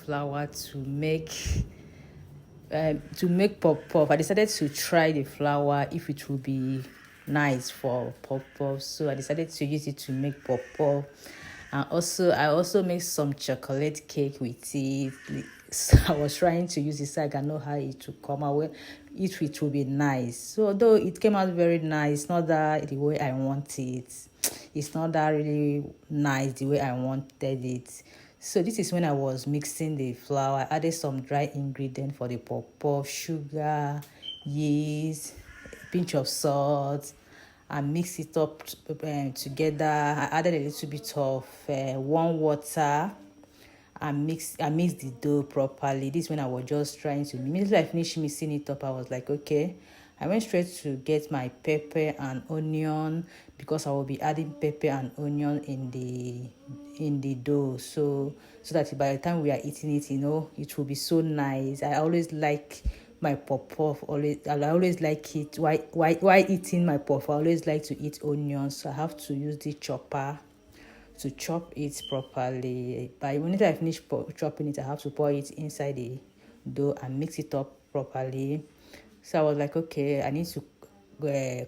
flour to make puff puff. I decided to try the flour if it would be nice for puff puff, so I decided to use it to make puff puff. And also I also made some chocolate cake with it. So I was trying to use it so I can know how it will come out, well, if it will be nice. So although it came out very nice, not that the way I want it, it's not that really nice the way I wanted it. So this is when I was mixing the flour. I added some dry ingredient for the puff puff, sugar, yeast, pinch of salt, and mix it up together. I added a little bit of warm water and mix the dough properly. This is when I was just trying to, immediately I finished mixing it up, I was like, okay. I went straight to get my pepper and onion, because I will be adding pepper and onion in the dough, so that by the time we are eating it, it will be so nice. I always like my puff puff. I always like it. Why eating my puff? I always like to eat onions, so I have to use the chopper to chop it properly. But when I finish chopping it, I have to pour it inside the dough and mix it up properly. So I was like, okay, I need to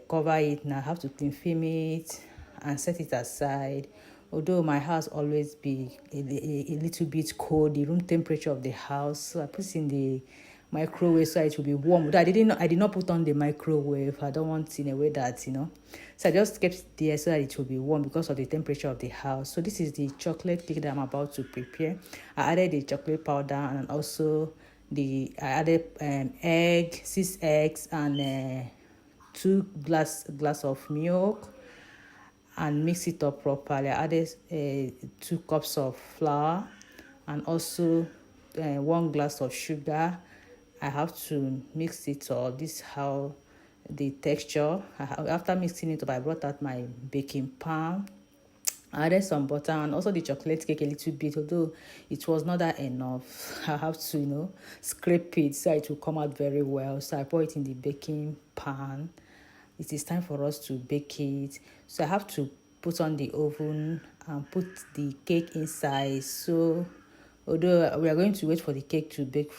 cover it now. I have to clean film it and set it aside. Although my house always be a little bit cold, the room temperature of the house, so I put it in the microwave so it will be warm. But I did not put on the microwave. I don't want it in a way that, so I just kept it there so that it will be warm because of the temperature of the house. So this is the chocolate cake that I'm about to prepare. I added the chocolate powder, and also I added 6 eggs, and 2 glass of milk, and mix it up properly. I added 2 cups of flour, and also 1 glass of sugar. I have to mix it up. This is how the texture. After mixing it up, I brought out my baking pan. I added some butter and also the chocolate cake a little bit, although it was not that enough. I have to, scrape it so it will come out very well. So I put it in the baking pan. It is time for us to bake it. So I have to put on the oven and put the cake inside. So although we are going to wait for the cake to bake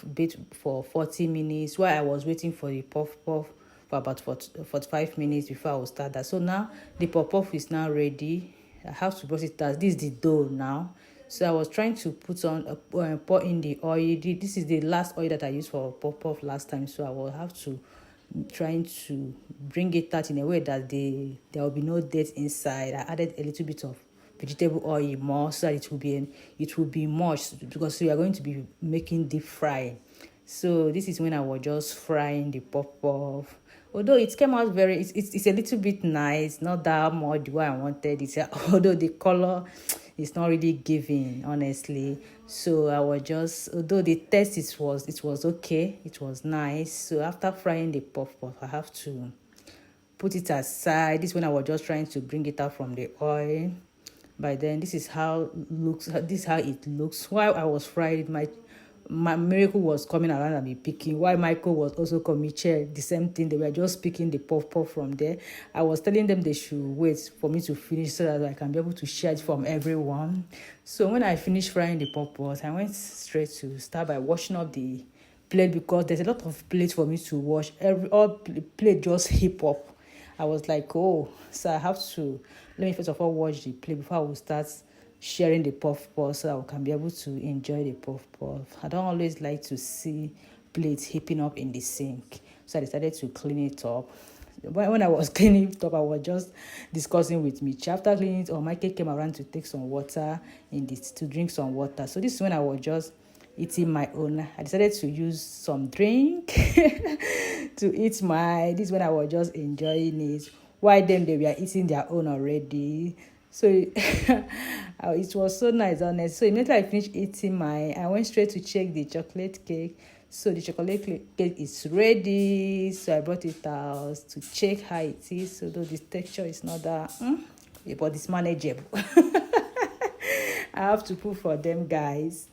for 40 minutes, while I was waiting for the puff puff for about 45 minutes before I will start that. So now the puff puff is now ready. I have to brush it out. This is the dough now. So I was trying to pour in the oil. This is the last oil that I used for puff puff last time. So I will have to trying to bring it out in a way that there will be no dirt inside. I added a little bit of vegetable oil more so that it will be much, because we are going to be making deep fry. So this is when I was just frying the puff puff. Although it came out it's a little bit nice, not that much the way I wanted it. Although the color is not really giving, honestly. So I was just, although the taste it was okay, it was nice. So after frying the puff puff, I have to put it aside. This is when I was just trying to bring it out from the oil. By then, this is how it looks. While I was frying, my miracle was coming around and be picking. While Michael was also coming, the same thing. They were just picking the puff puff from there. I was telling them they should wait for me to finish so that I can be able to share it from everyone. So when I finished frying the puff puff, I went straight to start by washing up the plate, because there's a lot of plates for me to wash. All plate just heap up. I was like, oh, so I have to, let me first of all wash the plate before I will start sharing the puff puff, so I can be able to enjoy the puff puff. I don't always like to see plates heaping up in the sink, so I decided to clean it up. When I was cleaning it up, I was just discussing with Mitch. After cleaning it up, Michael came around to take some water to drink some water. So this is when I was just eating my own. I decided to use some drink to eat this is when I was just enjoying it, while them they were eating their own already. So it was so nice, honestly. So immediately I finished eating I went straight to check the chocolate cake. So the chocolate cake is ready. So I brought it out to check how it is. So though the texture is not that, but it's manageable. I have to put for them, guys.